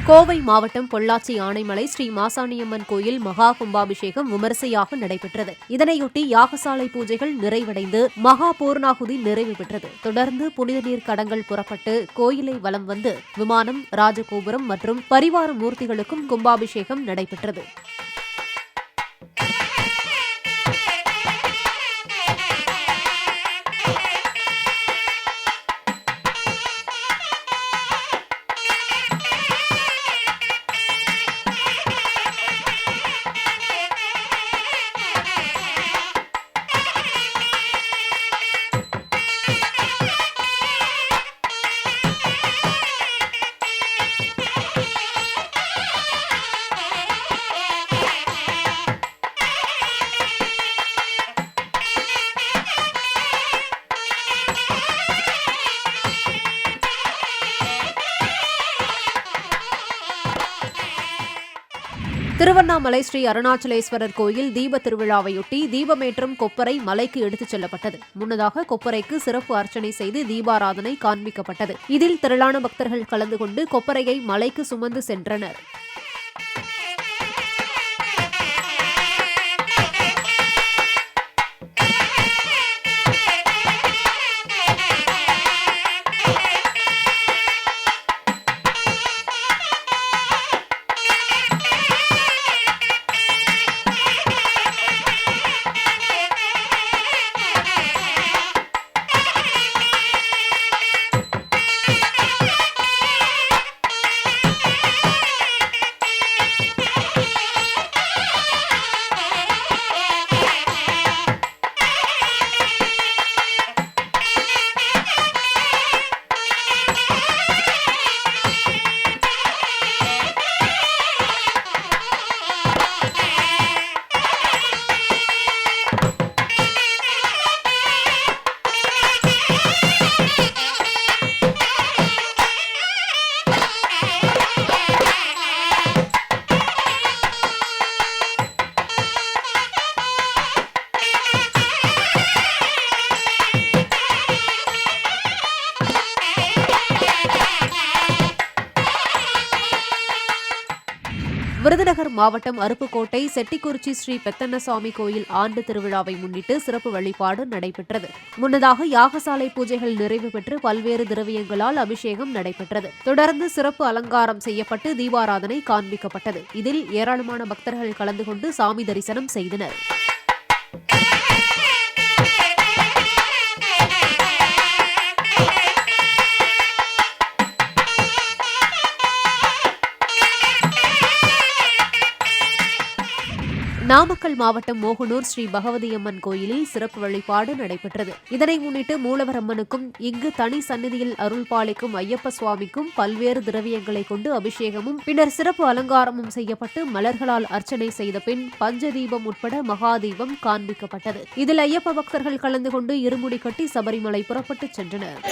கோவை மாவட்டம் பொள்ளாச்சி ஆனைமலை ஸ்ரீ மாசாணியம்மன் கோயில் மகா கும்பாபிஷேகம் விமரிசையாக நடைபெற்றது. இதனையொட்டி யாகசாலை பூஜைகள் நிறைவடைந்து மகா பூர்ணாகுதி நிறைவு பெற்றது. தொடர்ந்து புனித நீர் கடங்கள் புறப்பட்டு கோயிலை வலம் வந்து விமானம், ராஜகோபுரம் மற்றும் பரிவார மூர்த்திகளுக்கும் கும்பாபிஷேகம் நடைபெற்றது. திருவண்ணாமலை ஸ்ரீ அருணாச்சலேஸ்வரர் கோயில் தீப திருவிழாவையொட்டி தீபமேற்றும் கொப்பரை மலைக்கு எடுத்துச் செல்லப்பட்டது. முன்னதாக கொப்பரைக்கு சிறப்பு அர்ச்சனை செய்து தீபாராதனை காண்பிக்கப்பட்டது. இதில் திரளான பக்தர்கள் கலந்து கொண்டு கொப்பரையை மலைக்கு சுமந்து சென்றனர். விருதுநகர் மாவட்டம் அருப்புக்கோட்டை செட்டிக்குறிச்சி ஸ்ரீ பெத்தண்ணசாமி கோயில் ஆண்டு திருவிழாவை முன்னிட்டு சிறப்பு வழிபாடு நடைபெற்றது. முன்னதாக யாகசாலை பூஜைகள் நிறைவு பெற்று பல்வேறு திரவியங்களால் அபிஷேகம் நடைபெற்றது. தொடர்ந்து சிறப்பு அலங்காரம் செய்யப்பட்டு தீபாராதனை காண்பிக்கப்பட்டது. இதில் ஏராளமான பக்தர்கள் கலந்து கொண்டு சாமி தரிசனம் செய்தனர். நாமக்கல் மாவட்டம் மோகனூர் ஸ்ரீ பகவதியம்மன் கோயிலில் சிறப்பு வழிபாடு நடைபெற்றது. இதனை முன்னிட்டு மூலவரம்மனுக்கும் இங்கு தனி சந்நிதியில் அருள் பாலிக்கும் ஐயப்ப சுவாமிக்கும் பல்வேறு திரவியங்களை கொண்டு அபிஷேகமும் பின்னர் சிறப்பு அலங்காரமும் செய்யப்பட்டு மலர்களால் அர்ச்சனை செய்த பின் பஞ்சதீபம் உட்பட மகாதீபம் காண்பிக்கப்பட்டது. இதில் ஐயப்ப பக்தர்கள் கலந்து கொண்டு இருமுடி கட்டி சபரிமலை புறப்பட்டுச் சென்றனர்.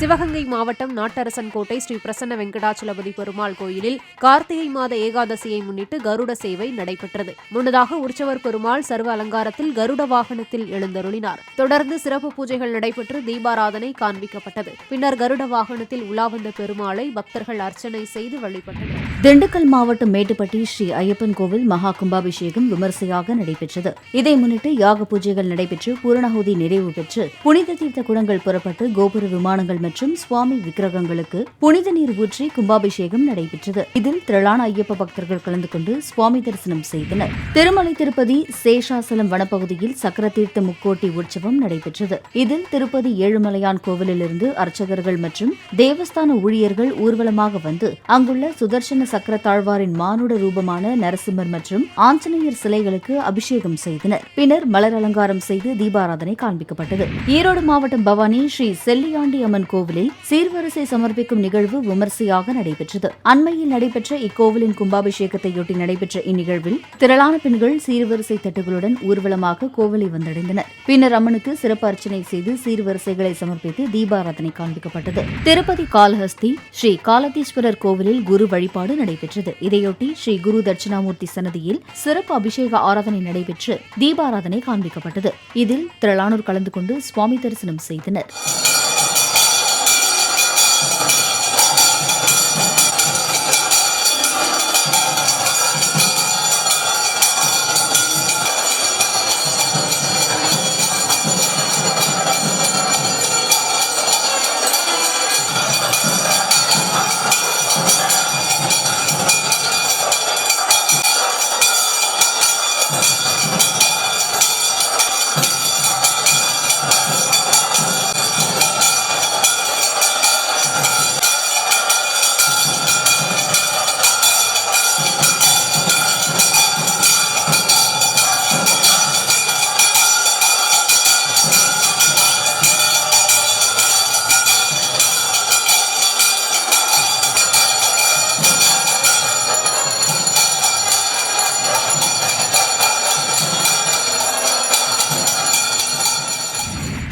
சிவகங்கை மாவட்டம் நாட்டரசன் கோட்டை ஸ்ரீ பிரசன்ன வெங்கடாச்சலபதி பெருமாள் கோயிலில் கார்த்திகை மாத ஏகாதசியை முன்னிட்டு கருட சேவை நடைபெற்றது. முன்னதாக உற்சவர் பெருமாள் சர்வ அலங்காரத்தில் கருட வாகனத்தில் எழுந்தருளினார். தொடர்ந்து சிறப்பு பூஜைகள் நடைபெற்று தீபாராதனை காண்பிக்கப்பட்டது. பின்னர் கருட வாகனத்தில் உலா வந்த பெருமாளை பக்தர்கள் அர்ச்சனை செய்து வழிபட்டனர். திண்டுக்கல் மாவட்டம் மேட்டுப்பட்டி ஸ்ரீ ஐயப்பன் கோவில் மகா கும்பாபிஷேகம் விமரிசையாக நடைபெற்றது. இதை முன்னிட்டு யாக பூஜைகள் நடைபெற்று பூரணாகுதி நிறைவு பெற்று புனித தீர்த்த குடங்கள் புறப்பட்டு கோபுர விமானங்கள் மற்றும் சுவாமி விக்கிரகங்களுக்கு புனித நீர் ஊற்றி கும்பாபிஷேகம் நடைபெற்றது. இதில் திரளான ஐயப்ப பக்தர்கள் கலந்து கொண்டு சுவாமி தரிசனம் செய்தனர். திருமலை திருப்பதி சேஷாசலம் வனப்பகுதியில் சக்கரதீர்த்த முக்கோட்டி உற்சவம் நடைபெற்றது. இதில் திருப்பதி ஏழுமலையான் கோவிலிலிருந்து அர்ச்சகர்கள் மற்றும் தேவஸ்தான ஊழியர்கள் ஊர்வலமாக வந்து அங்குள்ள சுதர்சன சக்கர தாழ்வாரின் மானுட ரூபமான நரசிம்மர் மற்றும் ஆஞ்சநேயர் சிலைகளுக்கு அபிஷேகம் செய்தனர். பின்னர் மலர் அலங்காரம் செய்து தீபாராதனை காண்பிக்கப்பட்டது. ஈரோடு மாவட்டம் பவானி ஸ்ரீ செல்லியாண்டி அம்மன் கோவில் திருக்கோவிலில் சீர்வரிசை சமர்ப்பிக்கும் நிகழ்வு விமரிசையாக நடைபெற்றது. அண்மையில் நடைபெற்ற இக்கோவிலின் கும்பாபிஷேகத்தையொட்டி நடைபெற்ற இந்நிகழ்வில் திரளான பெண்கள் சீர்வரிசை தட்டுகளுடன் ஊர்வலமாக கோவிலை வந்தடைந்தனர். பின்னர் அம்மனுக்கு சிறப்பு அர்ச்சனை செய்து சீர்வரிசைகளை சமர்ப்பித்து தீபாராதனை காண்பிக்கப்பட்டது. திருப்பதி காளஹஸ்தி ஸ்ரீ காலதீஸ்வரர் கோவிலில் குரு வழிபாடு நடைபெற்றது. இதையொட்டி ஸ்ரீ குரு தட்சிணாமூர்த்தி சன்னதியில் சிறப்பு அபிஷேக ஆராதனை நடைபெற்று தீபாராதனை காண்பிக்கப்பட்டது. இதில் திரளானோர் கலந்து கொண்டு சுவாமி தரிசனம் செய்தனர்.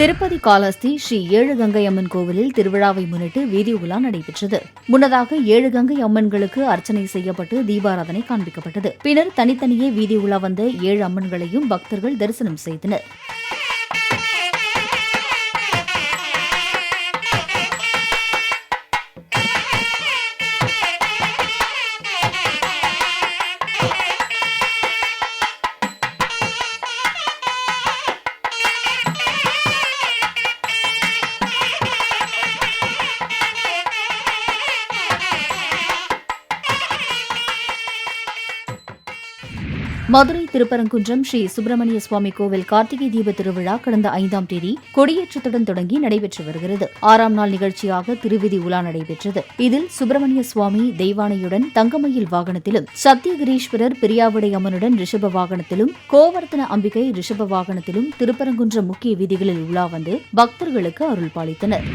திருப்பதி காளஹஸ்தி ஸ்ரீ ஏழு கங்கை அம்மன் கோவிலில் திருவிழாவை முன்னிட்டு வீதி உலா நடைபெற்றது. முன்னதாக 7 கங்கை அம்மன்களுக்கு அர்ச்சனை செய்யப்பட்டு தீபாராதனை காண்பிக்கப்பட்டது. பின்னர் தனித்தனியே வீதி உலா வந்த 7 அம்மன்களையும் பக்தர்கள் தரிசனம் செய்தனர். மதுரை திருப்பரங்குன்றம் ஸ்ரீ சுப்பிரமணிய சுவாமி கோவில் கார்த்திகை தீப திருவிழா கடந்த 5ஆம் தேதி கொடியேற்றத்துடன் தொடங்கி நடைபெற்று வருகிறது. 6ஆம் நாள் நிகழ்ச்சியாக திருவிதி உலா நடைபெற்றது. இதில் சுப்பிரமணிய சுவாமி தெய்வானையுடன் தங்கமயில் வாகனத்திலும், சத்தியகிரீஸ்வரர் பிரியாவிடை அம்மனுடன் ரிஷப வாகனத்திலும், கோவர்த்தன அம்பிகை ரிஷப வாகனத்திலும் திருப்பரங்குன்றம் முக்கிய வீதிகளில் உலா வந்து பக்தர்களுக்கு அருள் பாலித்தனர்.